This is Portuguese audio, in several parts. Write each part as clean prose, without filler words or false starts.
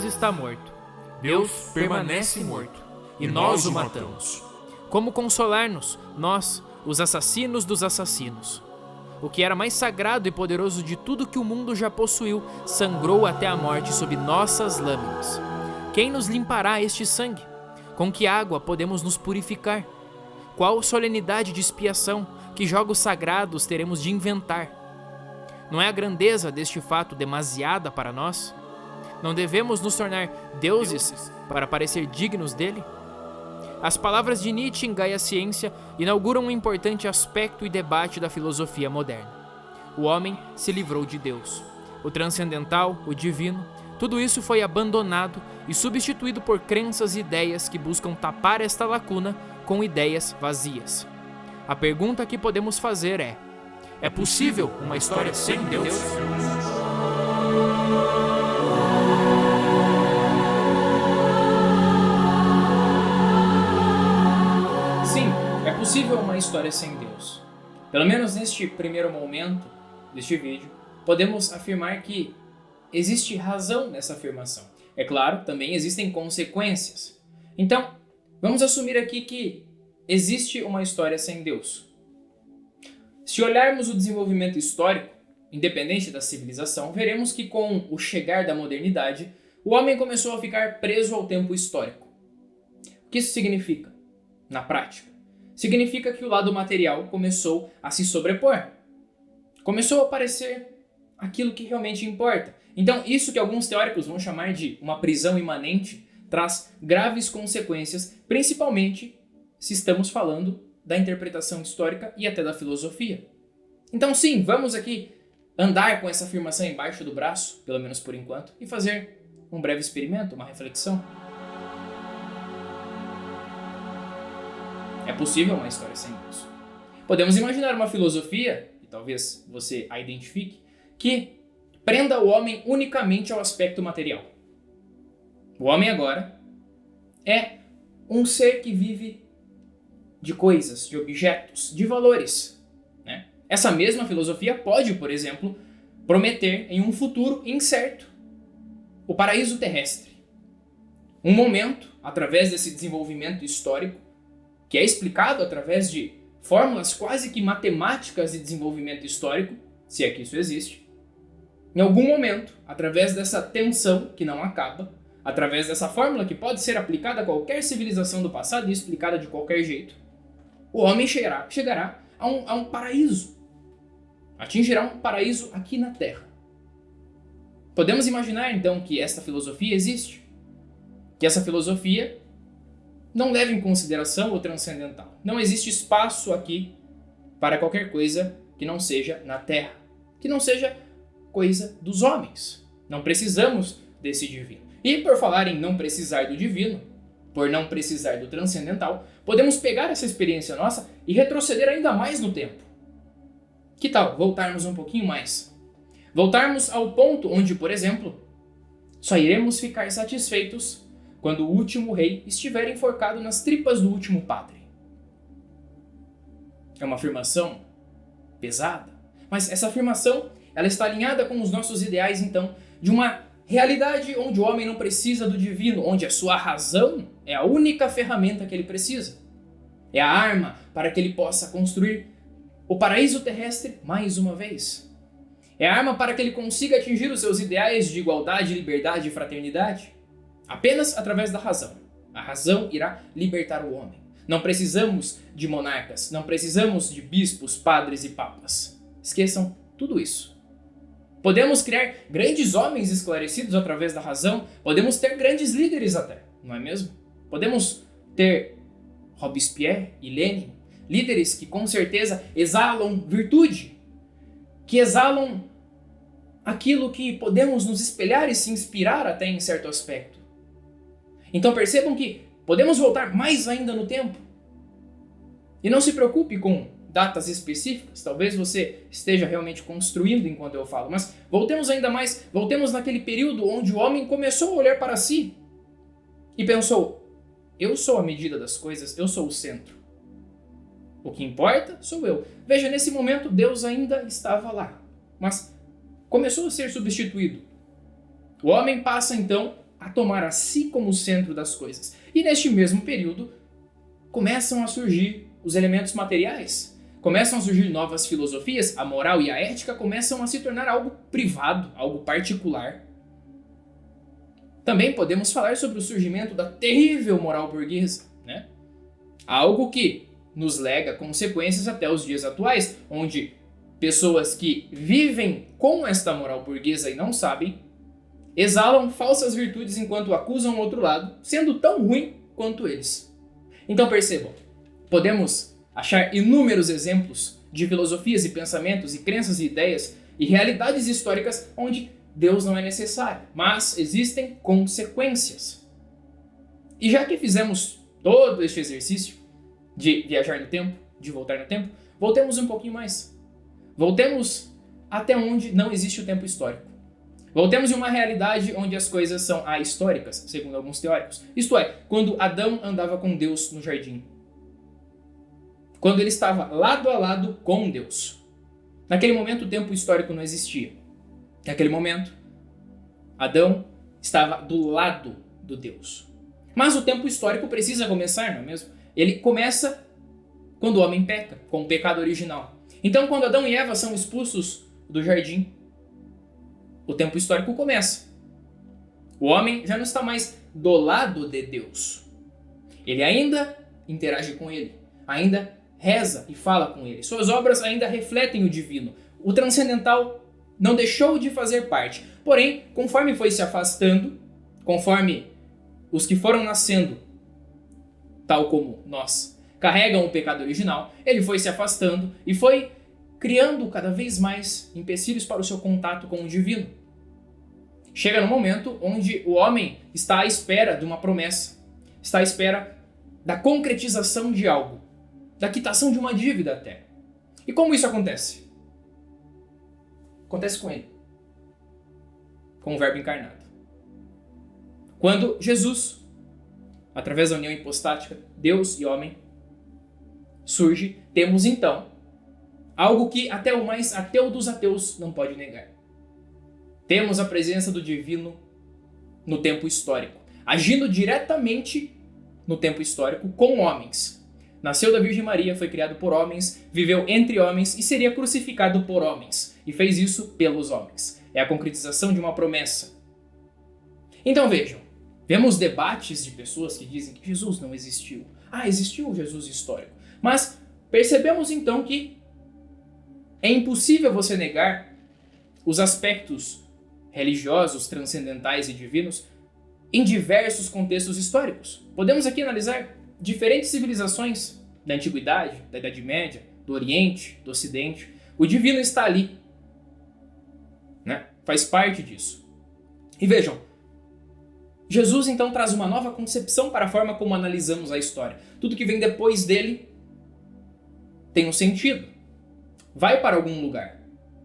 Deus está morto. Deus permanece morto, e nós o matamos. Como consolar-nos, nós, os assassinos dos assassinos? O que era mais sagrado e poderoso de tudo que o mundo já possuiu sangrou até a morte sob nossas lâminas. Quem nos limpará este sangue? Com que água podemos nos purificar? Qual solenidade de expiação, que jogos sagrados teremos de inventar? Não é a grandeza deste fato demasiada para nós? Não devemos nos tornar deuses para parecer dignos dele? As palavras de Nietzsche em Gaia Ciência inauguram um importante aspecto e debate da filosofia moderna. O homem se livrou de Deus. O transcendental, o divino, tudo isso foi abandonado e substituído por crenças e ideias que buscam tapar esta lacuna com ideias vazias. A pergunta que podemos fazer é possível uma história sem Deus? Sim, é possível uma história sem Deus. Pelo menos neste primeiro momento deste vídeo, podemos afirmar que existe razão nessa afirmação. É claro, também existem consequências. Então, vamos assumir aqui que existe uma história sem Deus. Se olharmos o desenvolvimento histórico, independente da civilização, veremos que com o chegar da modernidade, o homem começou a ficar preso ao tempo histórico. O que isso significa? Na prática, significa que o lado material começou a se sobrepor. Começou a aparecer aquilo que realmente importa. Então, isso que alguns teóricos vão chamar de uma prisão imanente traz graves consequências, principalmente se estamos falando da interpretação histórica e até da filosofia. Então, sim, vamos aqui andar com essa afirmação embaixo do braço, pelo menos por enquanto, e fazer um breve experimento, uma reflexão. É possível uma história sem Deus. Podemos imaginar uma filosofia, e talvez você a identifique, que prenda o homem unicamente ao aspecto material. O homem agora é um ser que vive de coisas, de objetos, de valores, né? Essa mesma filosofia pode, por exemplo, prometer em um futuro incerto o paraíso terrestre. Um momento, através desse desenvolvimento histórico, que é explicado através de fórmulas quase que matemáticas de desenvolvimento histórico, se é que isso existe, em algum momento, através dessa tensão que não acaba, através dessa fórmula que pode ser aplicada a qualquer civilização do passado e explicada de qualquer jeito, o homem chegará a um paraíso, atingirá um paraíso aqui na Terra. Podemos imaginar então que esta filosofia existe, que essa filosofia não leva em consideração o transcendental. Não existe espaço aqui para qualquer coisa que não seja na Terra, que não seja coisa dos homens. Não precisamos desse divino. E por falar em não precisar do divino, por não precisar do transcendental, podemos pegar essa experiência nossa e retroceder ainda mais no tempo. Que tal voltarmos um pouquinho mais? Voltarmos ao ponto onde, por exemplo, só iremos ficar satisfeitos quando o último rei estiver enforcado nas tripas do último padre. É uma afirmação pesada, mas essa afirmação ela está alinhada com os nossos ideais, então, de uma realidade onde o homem não precisa do divino, onde a sua razão é a única ferramenta que ele precisa. É a arma para que ele possa construir o paraíso terrestre mais uma vez. É a arma para que ele consiga atingir os seus ideais de igualdade, liberdade e fraternidade. Apenas através da razão. A razão irá libertar o homem. Não precisamos de monarcas, não precisamos de bispos, padres e papas. Esqueçam tudo isso. Podemos criar grandes homens esclarecidos através da razão, podemos ter grandes líderes até, não é mesmo? Podemos ter Robespierre e Lenin, líderes que com certeza exalam virtude, que exalam aquilo que podemos nos espelhar e se inspirar até em certo aspecto. Então percebam que podemos voltar mais ainda no tempo. E não se preocupe com datas específicas, talvez você esteja realmente construindo enquanto eu falo, mas voltemos ainda mais, voltemos naquele período onde o homem começou a olhar para si e pensou: eu sou a medida das coisas, eu sou o centro. O que importa sou eu. Veja, nesse momento Deus ainda estava lá, mas começou a ser substituído. O homem passa então a tomar a si como centro das coisas. E neste mesmo período, começam a surgir os elementos materiais. Começam a surgir novas filosofias, a moral e a ética começam a se tornar algo privado, algo particular. Também podemos falar sobre o surgimento da terrível moral burguesa, né? Algo que nos lega consequências até os dias atuais, onde pessoas que vivem com esta moral burguesa e não sabem, exalam falsas virtudes enquanto acusam o outro lado, sendo tão ruim quanto eles. Então percebam, podemos achar inúmeros exemplos de filosofias e pensamentos e crenças e ideias e realidades históricas onde Deus não é necessário, mas existem consequências. E já que fizemos todo este exercício de viajar no tempo, de voltar no tempo, voltemos um pouquinho mais. Voltemos até onde não existe o tempo histórico. Voltemos em uma realidade onde as coisas são ahistóricas, segundo alguns teóricos. Isto é, quando Adão andava com Deus no jardim. Quando ele estava lado a lado com Deus. Naquele momento o tempo histórico não existia. Naquele momento, Adão estava do lado do Deus. Mas o tempo histórico precisa começar, não é mesmo? Ele começa quando o homem peca, com o pecado original. Então, quando Adão e Eva são expulsos do jardim, o tempo histórico começa. O homem já não está mais do lado de Deus. Ele ainda interage com ele, ainda reza e fala com ele. Suas obras ainda refletem o divino. O transcendental não deixou de fazer parte. Porém, conforme foi se afastando, conforme os que foram nascendo, tal como nós, carregam o pecado original, ele foi se afastando e foi criando cada vez mais empecilhos para o seu contato com o divino. Chega no momento onde o homem está à espera de uma promessa, está à espera da concretização de algo, da quitação de uma dívida até. E como isso acontece? Acontece com ele, com o Verbo encarnado. Quando Jesus, através da união hipostática, Deus e homem, surge, temos então algo que até o mais ateu dos ateus não pode negar. Temos a presença do divino no tempo histórico, agindo diretamente no tempo histórico com homens. Nasceu da Virgem Maria, foi criado por homens, viveu entre homens e seria crucificado por homens. E fez isso pelos homens. É a concretização de uma promessa. Então vejam, vemos debates de pessoas que dizem que Jesus não existiu. Existiu o Jesus histórico. Mas percebemos então que é impossível você negar os aspectos religiosos, transcendentais e divinos em diversos contextos históricos. Podemos aqui analisar diferentes civilizações da Antiguidade, da Idade Média, do Oriente, do Ocidente. O divino está ali, né? Faz parte disso. E vejam, Jesus então traz uma nova concepção para a forma como analisamos a história. Tudo que vem depois dele tem um sentido. Vai para algum lugar,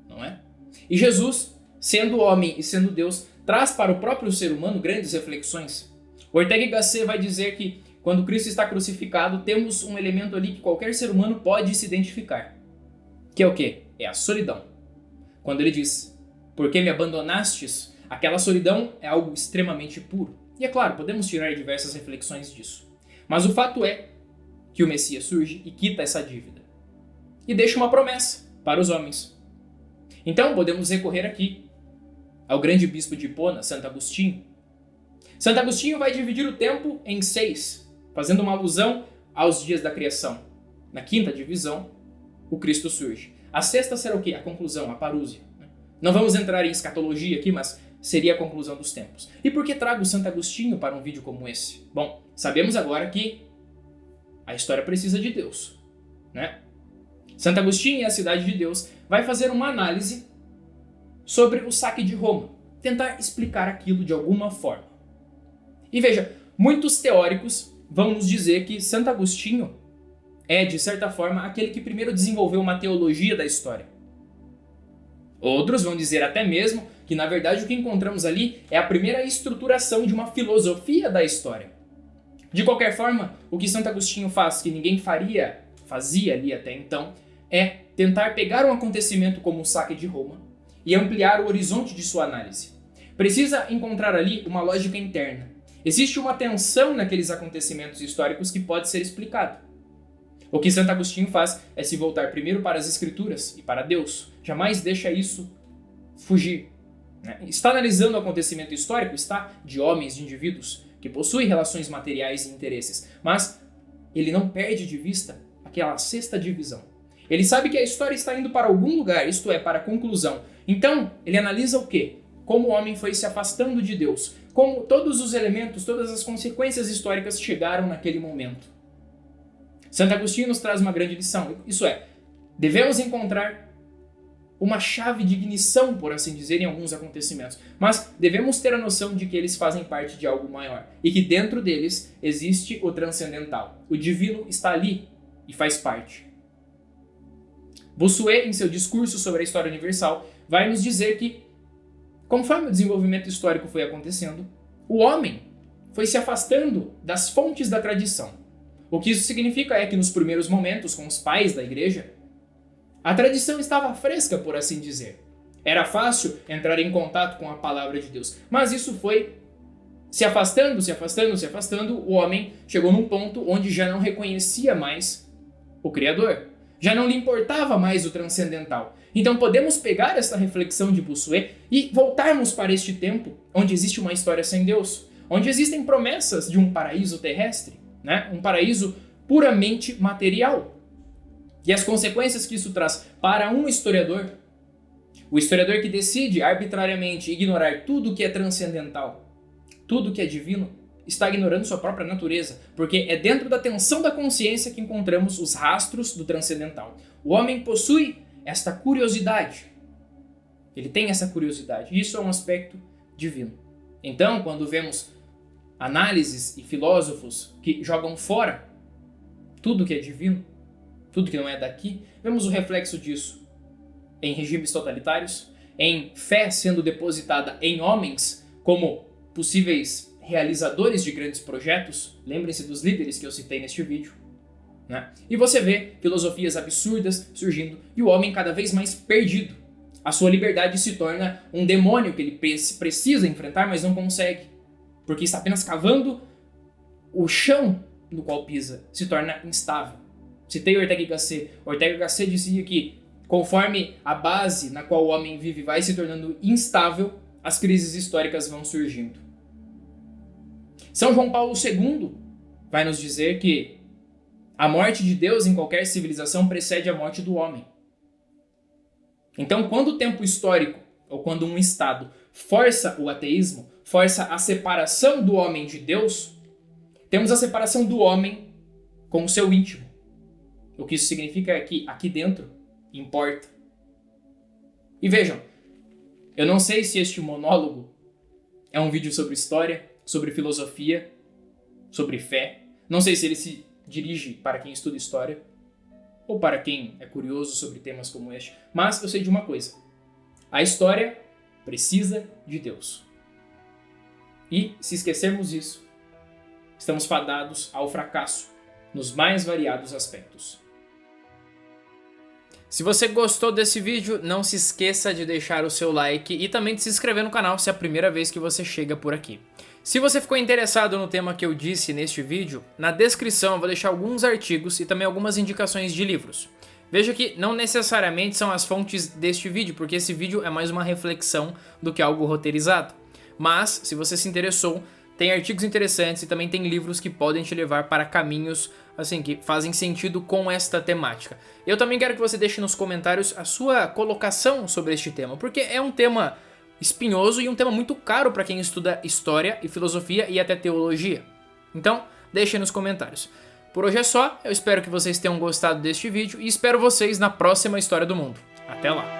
não é? E Jesus, sendo homem e sendo Deus, traz para o próprio ser humano grandes reflexões. Ortega y Gasset vai dizer que quando Cristo está crucificado, temos um elemento ali que qualquer ser humano pode se identificar. Que é o quê? É a solidão. Quando ele diz, por que me abandonastes? Aquela solidão é algo extremamente puro. E é claro, podemos tirar diversas reflexões disso. Mas o fato é que o Messias surge e quita essa dívida. E deixa uma promessa para os homens. Então podemos recorrer aqui ao grande bispo de Hipona, Santo Agostinho. Santo Agostinho vai dividir o tempo em 6, fazendo uma alusão aos dias da criação. Na quinta divisão, o Cristo surge. A sexta será o quê? A conclusão, a parúzia. Não vamos entrar em escatologia aqui, mas seria a conclusão dos tempos. E por que trago Santo Agostinho para um vídeo como esse? Bom, sabemos agora que a história precisa de Deus, né? Santo Agostinho e a cidade de Deus vai fazer uma análise sobre o saque de Roma, tentar explicar aquilo de alguma forma. E veja, muitos teóricos vão nos dizer que Santo Agostinho é, de certa forma, aquele que primeiro desenvolveu uma teologia da história. Outros vão dizer até mesmo que, na verdade, o que encontramos ali é a primeira estruturação de uma filosofia da história. De qualquer forma, o que Santo Agostinho faz, que ninguém fazia ali até então, é tentar pegar um acontecimento como o saque de Roma e ampliar o horizonte de sua análise. precisa encontrar ali uma lógica interna. Existe uma tensão naqueles acontecimentos históricos que pode ser explicada. O que Santo Agostinho faz é se voltar primeiro para as Escrituras e para Deus. Jamais deixa isso fugir. Está analisando o acontecimento histórico, está de homens, de indivíduos que possuem relações materiais e interesses, mas ele não perde de vista aquela sexta divisão. Ele sabe que a história está indo para algum lugar, isto é, para a conclusão. Então, ele analisa o quê? Como o homem foi se afastando de Deus, como todos os elementos, todas as consequências históricas chegaram naquele momento. Santo Agostinho nos traz uma grande lição, isso é, devemos encontrar uma chave de ignição, por assim dizer, em alguns acontecimentos, mas devemos ter a noção de que eles fazem parte de algo maior e que dentro deles existe o transcendental. O divino está ali e faz parte. Bossuet, em seu discurso sobre a história universal, vai nos dizer que, conforme o desenvolvimento histórico foi acontecendo, o homem foi se afastando das fontes da tradição. O que isso significa é que nos primeiros momentos, com os pais da igreja, a tradição estava fresca, por assim dizer. Era fácil entrar em contato com a palavra de Deus, mas isso foi se afastando, o homem chegou num ponto onde já não reconhecia mais o Criador. Já não lhe importava mais o transcendental. Então podemos pegar essa reflexão de Bossuet e voltarmos para este tempo onde existe uma história sem Deus, onde existem promessas de um paraíso terrestre, um paraíso puramente material. E as consequências que isso traz para um historiador, o historiador que decide arbitrariamente ignorar tudo que é transcendental, tudo que é divino, está ignorando sua própria natureza, porque é dentro da tensão da consciência que encontramos os rastros do transcendental. O homem possui esta curiosidade. Ele tem essa curiosidade, e isso é um aspecto divino. Então, quando vemos análises e filósofos que jogam fora tudo que é divino, tudo que não é daqui, vemos o reflexo disso em regimes totalitários, em fé sendo depositada em homens como possíveis realizadores de grandes projetos. Lembrem-se dos líderes que eu citei neste vídeo. E você vê filosofias absurdas surgindo e o homem cada vez mais perdido. A sua liberdade se torna um demônio que ele precisa enfrentar, mas não consegue, porque está apenas cavando o chão no qual pisa, se torna instável. Citei Ortega y Gasset. Ortega y Gasset dizia que conforme a base na qual o homem vive vai se tornando instável, as crises históricas vão surgindo. São João Paulo II vai nos dizer que a morte de Deus em qualquer civilização precede a morte do homem. Então, quando o tempo histórico, ou quando um Estado força o ateísmo, força a separação do homem de Deus, temos a separação do homem com o seu íntimo. O que isso significa é que aqui dentro importa. E vejam, eu não sei se este monólogo é um vídeo sobre história, sobre filosofia, sobre fé. Não sei se ele se dirige para quem estuda história ou para quem é curioso sobre temas como este. Mas eu sei de uma coisa. A história precisa de Deus. E se esquecermos isso, estamos fadados ao fracasso nos mais variados aspectos. Se você gostou desse vídeo, não se esqueça de deixar o seu like e também de se inscrever no canal se é a primeira vez que você chega por aqui. Se você ficou interessado no tema que eu disse neste vídeo, na descrição eu vou deixar alguns artigos e também algumas indicações de livros. Veja que não necessariamente são as fontes deste vídeo, porque esse vídeo é mais uma reflexão do que algo roteirizado. Mas, se você se interessou, tem artigos interessantes e também tem livros que podem te levar para caminhos assim que fazem sentido com esta temática. Eu também quero que você deixe nos comentários a sua colocação sobre este tema, porque é um tema espinhoso e um tema muito caro para quem estuda história e filosofia e até teologia. Então, deixe nos comentários. Por hoje é só, eu espero que vocês tenham gostado deste vídeo e espero vocês na próxima História do Mundo. Até lá!